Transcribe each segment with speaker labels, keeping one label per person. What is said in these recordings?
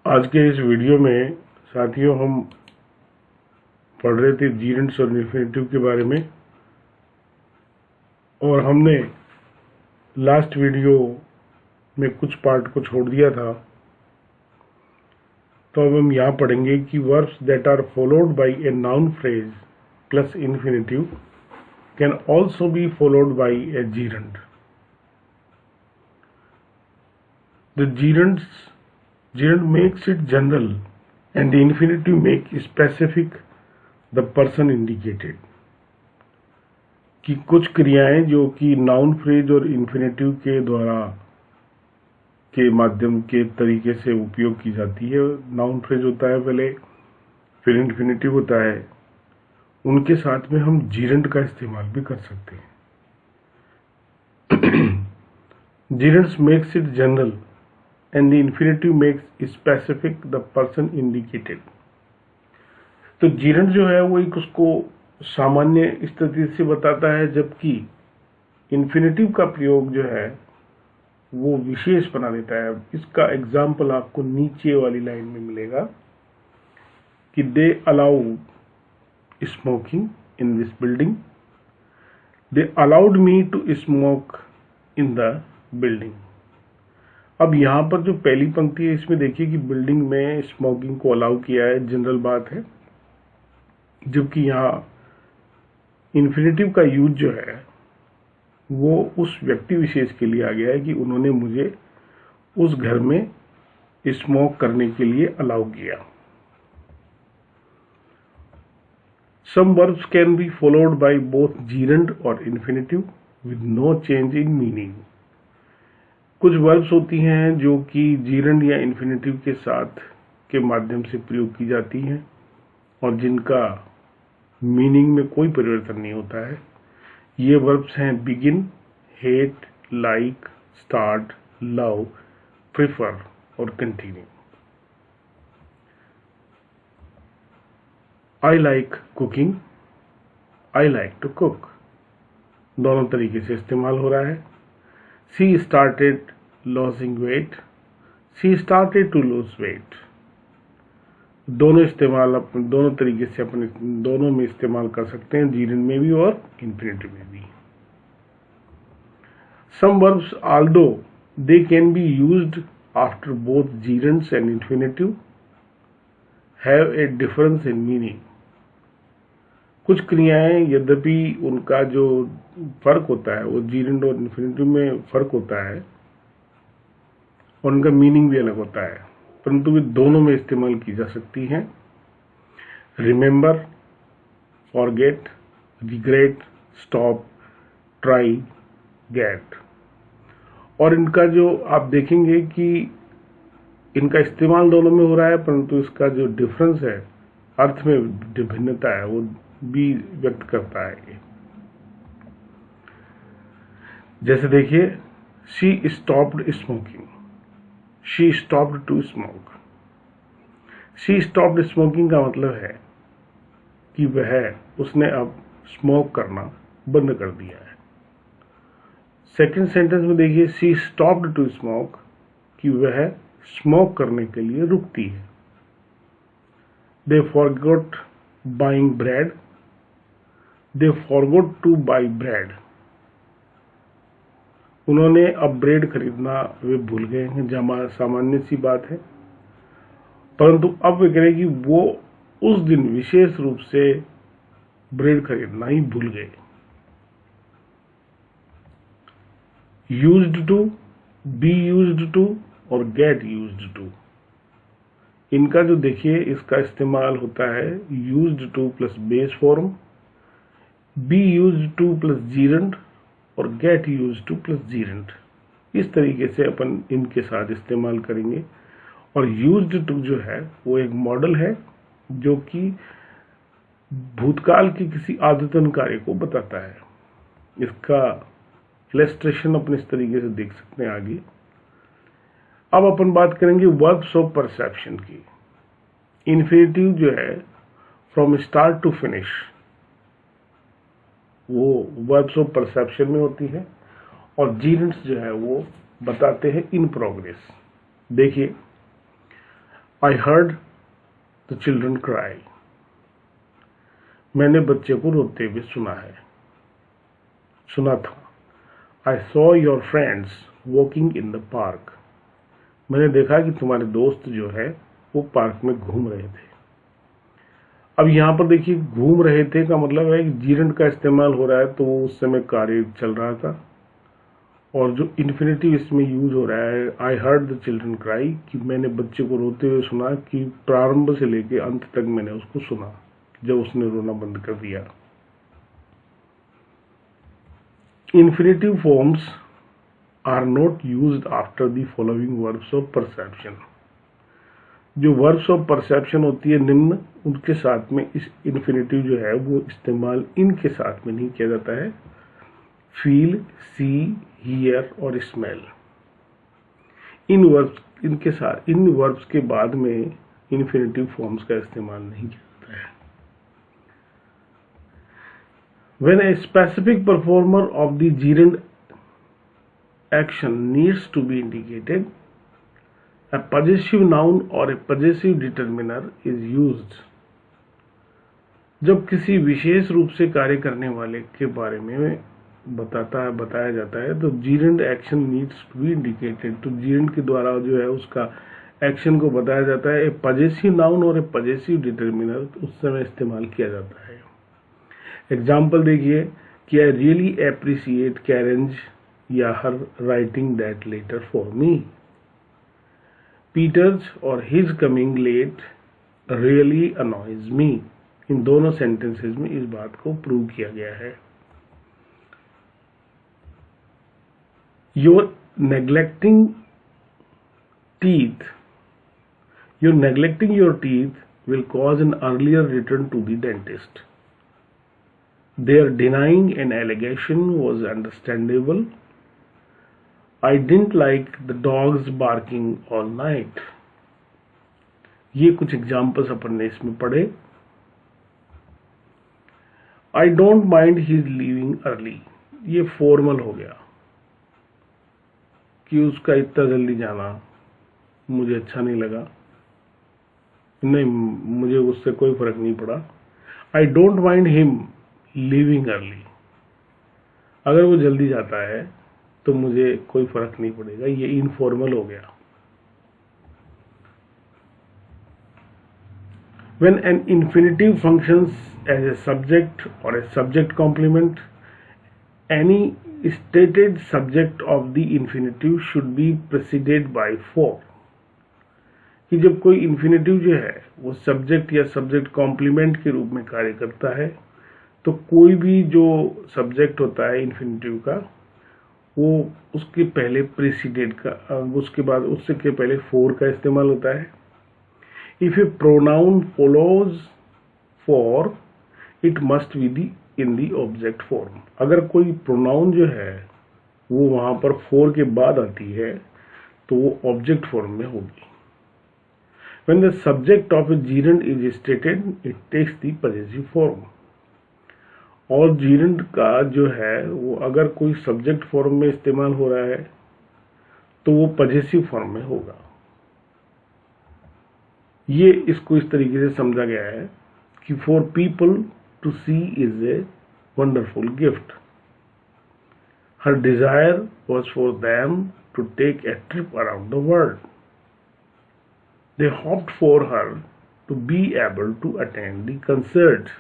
Speaker 1: आज के इस वीडियो में साथियों हम पढ़ रहे थे जीरेंड्स और इन्फिनेटिव के बारे में, और हमने लास्ट वीडियो में कुछ पार्ट को छोड़ दिया था। तो अब हम यहाँ पढ़ेंगे कि verbs that are followed by a noun phrase plus infinitive can also be followed by a gerund. The gerund makes it general and the infinitive make specific the person indicated। कि कुछ क्रियाएं जो कि नाउन फ्रेज और infinitive के द्वारा के माध्यम के तरीके से उपयोग की जाती है। नाउन फ्रेज होता है पहले, फिर इन्फिनेटिव होता है, उनके साथ में हम जीरेंड का इस्तेमाल भी कर सकते हैं। Gerunds makes it general and the infinitive makes specific the person indicated। तो जीरेंड जो है वो एक उसको सामान्य स्थिति से बताता है, जबकि इन्फिनेटिव का प्रयोग जो है वो विशेष बना देता है। इसका एग्जाम्पल आपको नीचे वाली लाइन में मिलेगा कि they allowed smoking in this building, they allowed me to smoke in the building. अब यहाँ पर जो पहली पंक्ति है इसमें देखिए कि बिल्डिंग में स्मोकिंग को अलाउ किया है, जनरल बात है, जबकि यहाँ इन्फिनेटिव का यूज जो है वो उस व्यक्ति विशेष के लिए आ गया है कि उन्होंने मुझे उस घर में स्मोक करने के लिए अलाउ किया। Some verbs can be followed by both gerund और infinitive with no change in meaning. कुछ वर्ब्स होती हैं जो कि जीरेंड या इन्फिनेटिव के साथ के माध्यम से प्रयोग की जाती हैं और जिनका मीनिंग में कोई परिवर्तन नहीं होता है। ये वर्ब्स हैं begin, hate, like, start, love, prefer और continue. I like cooking, I like to cook, दोनों तरीके से इस्तेमाल हो रहा है। She started losing weight, she started to lose weight। दोनों तरीके से अपने दोनों में इस्तेमाल कर सकते हैं, जीरेंड में भी और इन्फिनेटिव में भी। Some verbs although they can be used after both gerunds and infinitive have a difference in meaning। कुछ क्रियाएं यद्यपि उनका जो फर्क होता है वो जीरेंड और इन्फिनेटिव में फर्क होता है और उनका मीनिंग भी अलग होता है, परंतु वे दोनों में इस्तेमाल की जा सकती हैं। Remember, forget, regret, stop, try, get. और इनका जो आप देखेंगे कि इनका इस्तेमाल दोनों में हो रहा है, परंतु इसका जो डिफरेंस है, अर्थ में भिन्नता है, वो भी व्यक्त करता है। जैसे देखिए, she stopped smoking, she stopped to smoke. She stopped smoking का मतलब है कि उसने अब स्मोक करना बंद कर दिया है। सेकंड सेंटेंस में देखिए, शी स्टॉप्ड टू स्मोक, कि वह स्मोक करने के लिए रुकती है। They forgot buying bread, they forgot to buy bread. उन्होंने अब ब्रेड खरीदना वे भूल गए हैं, सामान्य सी बात है, परंतु अब वे करें कि वो उस दिन विशेष रूप से ब्रेड खरीदना ही भूल गए। Used to, be used to और गेट यूज्ड टू, इनका जो देखिए इसका इस्तेमाल होता है used to plus base form, be used to plus gerund और get used to plus gerund. इस तरीके से अपन इनके साथ इस्तेमाल करेंगे। और यूज्ड टू जो है वो एक मॉडल है जो कि भूतकाल की किसी आदतन कार्य को बताता है। इसका इलस्ट्रेशन अपन इस तरीके से देख सकते हैं आगे। अब अपन बात करेंगे वर्ब्स ऑफ परसेप्शन की। इन्फिनेटिव जो है फ्रॉम स्टार्ट टू फिनिश, वो वर्ब्स ऑफ परसेप्शन में होती है, और जीरेंड्स जो है वो बताते हैं इन प्रोग्रेस। देखिए, I heard the children cry, मैंने बच्चे को रोते हुए सुना था। I saw your friends walking in the park, मैंने देखा कि तुम्हारे दोस्त जो है वो पार्क में घूम रहे थे। अब यहाँ पर देखिए, घूम रहे थे का मतलब है कि जीरंड का इस्तेमाल हो रहा है, तो उस समय कार्य चल रहा था। और जो इन्फिनेटिव इसमें यूज हो रहा है, I heard the children cry, कि मैंने बच्चे को रोते हुए सुना, कि प्रारंभ से लेकर अंत तक मैंने उसको सुना जब उसने रोना बंद कर दिया। Infinitive forms are not used after the following verbs of perception, जो वर्ब्स ऑफ परसेप्शन होती है निम्न, उनके साथ में इस इन्फिनेटिव जो है वो इस्तेमाल इनके साथ में नहीं किया जाता है। फील, सी, हियर और स्मेल, इन वर्ब्स के बाद में इन्फिनेटिव फॉर्म्स का इस्तेमाल नहीं किया जाता है। When a specific performer of the gerund action needs to be indicated, a possessive noun or a possessive determiner is used. जब किसी विशेष रूप से कार्य करने वाले के बारे में बताया जाता है, तो gerund action needs to be indicated, तो gerund के द्वारा जो है उसका एक्शन को बताया जाता है। ए possessive noun और ए possessive determiner उस समय इस्तेमाल किया जाता है। एग्जाम्पल देखिए कि आई रियली एप्रिसिएट कैरेंज या her writing that letter for me. Peter's और his coming late really annoys me, इन दोनों सेंटेंसेस में इस बात को प्रूव किया गया है। Your neglecting your teeth will cause an earlier return to the dentist. Their denying an allegation was understandable. I didn't like the dogs barking all night. ये कुछ एग्जाम्पल्स अपन ने इसमें पढ़े। I don't mind his leaving early, ये formal हो गया कि उसका इतना जल्दी जाना मुझे अच्छा नहीं लगा, नहीं मुझे उससे कोई फर्क नहीं पड़ा। I don't mind him leaving early, अगर वो जल्दी जाता है तो मुझे कोई फर्क नहीं पड़ेगा, ये इनफॉर्मल हो गया। When an infinitive functions as a subject or a subject complement, any stated subject of the infinitive should be preceded by for, कि जब कोई इन्फिनेटिव जो है वो सब्जेक्ट या सब्जेक्ट कॉम्प्लीमेंट के रूप में कार्य करता है, तो कोई भी जो सब्जेक्ट होता है इन्फिनेटिव का, वो उसके पहले प्रेसिडेंट का, उसके बाद उससे के पहले फोर का इस्तेमाल होता है। If A pronoun follows for, it must be in the object form, अगर कोई प्रोनाउन जो है वो वहां पर फोर के बाद आती है तो वो ऑब्जेक्ट फॉर्म में होगी। When the subject of a gerund is stated, it takes the possessive form. और जीरंड का जो है वो अगर कोई सब्जेक्ट फॉर्म में इस्तेमाल हो रहा है तो वो पजेसिव फॉर्म में होगा। ये इसको इस तरीके से समझा गया है कि for people to see is a wonderful gift, her desire was for them to take a trip around the world, they hoped for her to be able to attend the concert.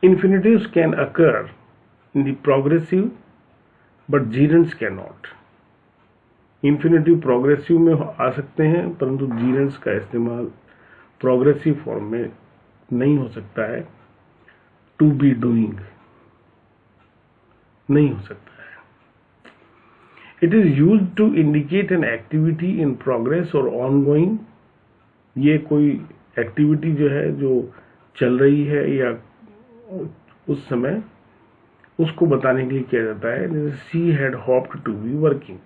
Speaker 1: Infinitives can occur in the progressive, but gerunds cannot. Infinitive progressive में आ सकते हैं, परंतु gerunds का इस्तेमाल progressive form में नहीं हो सकता है। To be doing नहीं हो सकता है। It is used to indicate an activity in progress or ongoing. ये कोई activity जो है जो चल रही है या उस समय उसको बताने के लिए किया जाता है। जैसे she had hoped to be working,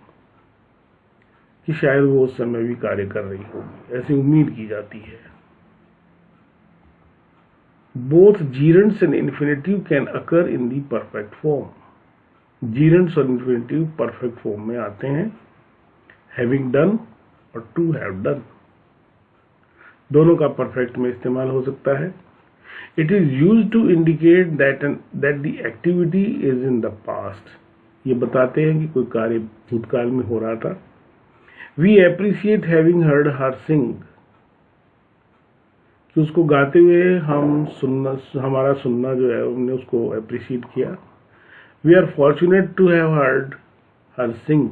Speaker 1: कि शायद वो उस समय भी कार्य कर रही होगी, ऐसी उम्मीद की जाती है। Both gerunds and infinitive can occur in the perfect form, gerunds और इन्फिनेटिव परफेक्ट फॉर्म में आते हैं। हैविंग डन और टू हैव डन, दोनों का परफेक्ट में इस्तेमाल हो सकता है। It is used to indicate that the activity is in the past, ये बताते हैं कि कोई कार्य भूतकाल में हो रहा था। We appreciate having heard her sing, कि उसको गाते हुए हमारा सुनना जो है हमने उसको अप्रिशिएट किया। We are fortunate to have heard her sing,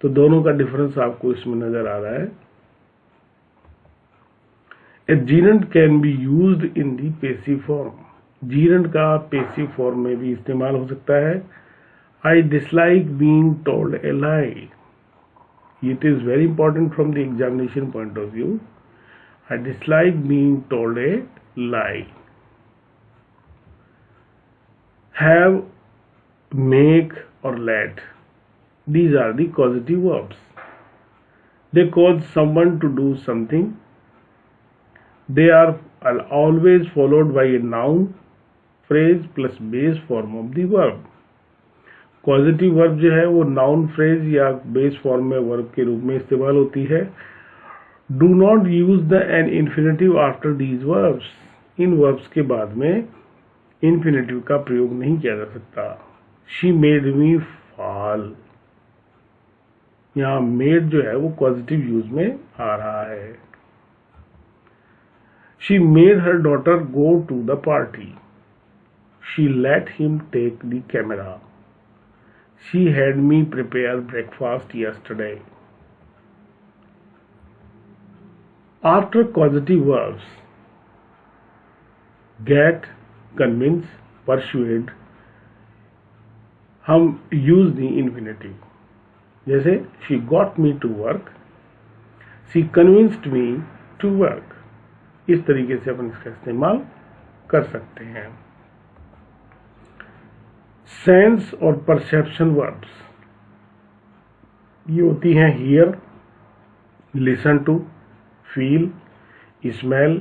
Speaker 1: तो दोनों का डिफरेंस आपको इसमें नजर आ रहा है। A gerund can be used in the passive form, gerund का पेसिव फॉर्म में भी इस्तेमाल हो सकता है। I dislike being told a lie, it is very important from the examination point of view. I dislike being told a lie. Have, make or let, these are the causative verbs. They cause someone to do something. They are always followed by a noun phrase plus base form of the verb. Causative verb जो है वो noun phrase या base form में verb के रूप में इस्तेमाल होती है। Do not use the an infinitive after these verbs. In verbs के बाद में infinitive का प्रयोग नहीं किया जा सकता। She made me fall, यहाँ made जो है वो causative use में आ रहा है। She made her daughter go to the party. She let him take the camera. She had me prepare breakfast yesterday. After causative verbs get, convince, persuade, हम use the infinitive, जैसे she got me to work, she convinced me to work, इस तरीके से अपन इसका इस्तेमाल कर सकते हैं। सेंस और परसेप्शन वर्ब्स ये होती हैं hear, listen to, feel, smell,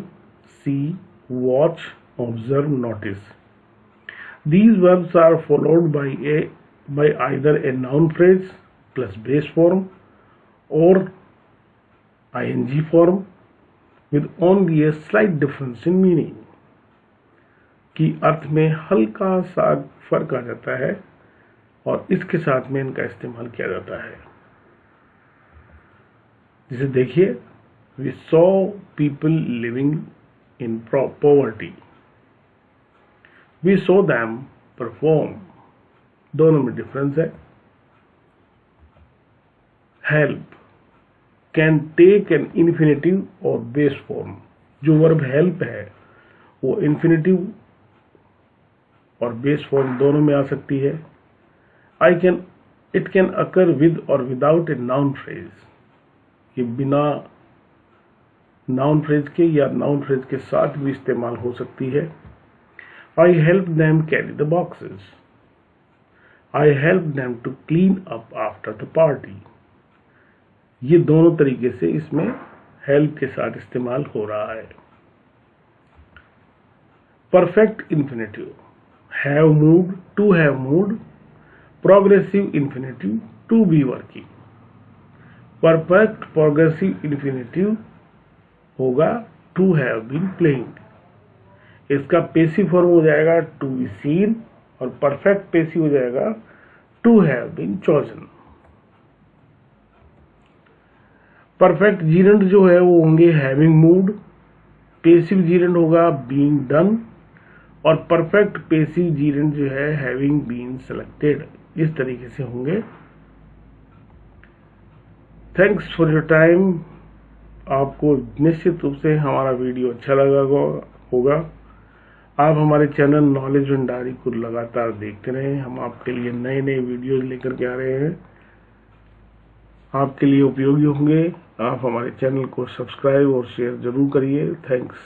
Speaker 1: see, watch, observe, notice. These verbs are followed by either a noun phrase plus base form or ing form with only a slight difference in meaning, कि अर्थ में हल्का सा फर्क आ जाता है और इसके साथ में इनका इस्तेमाल किया जाता है। जिसे देखिए, we saw people living in poverty. We saw them perform, दोनों में डिफरेंस है। help can take an infinitive or base form, जो वर्ब help है वो infinitive और base form दोनों में आ सकती है। it can occur with or without a noun phrase, ये बिना नाउन फ्रेज के या नाउन फ्रेज के साथ भी इस्तेमाल हो सकती है। I help them carry the boxes, I help them to clean up after the party, ये दोनों तरीके से इसमें हेल्प के साथ इस्तेमाल हो रहा है। Perfect infinitive have moved, to have moved, progressive infinitive to be working. Perfect progressive infinitive होगा टू हैव बीन प्लेइंग, इसका पेसिव फॉर्म हो जाएगा टू बी सीन और परफेक्ट पेसिव हो जाएगा to have been chosen. Perfect gerund जो है वो होंगे हैविंग मूव्ड, पेसिव जीरेंड होगा बीइंग डन और परफेक्ट पेसिव जीरेंड जो है हैविंग बीन सेलेक्टेड, इस तरीके से होंगे। Thanks for your time. आपको निश्चित रूप से हमारा वीडियो अच्छा लगा होगा। आप हमारे चैनल नॉलेज भंडारी को लगातार देखते रहें, हम आपके लिए नए नए वीडियोज लेकर के आ रहे हैं, आपके लिए उपयोगी होंगे। आप हमारे चैनल को सब्सक्राइब और शेयर जरूर करिए। थैंक्स।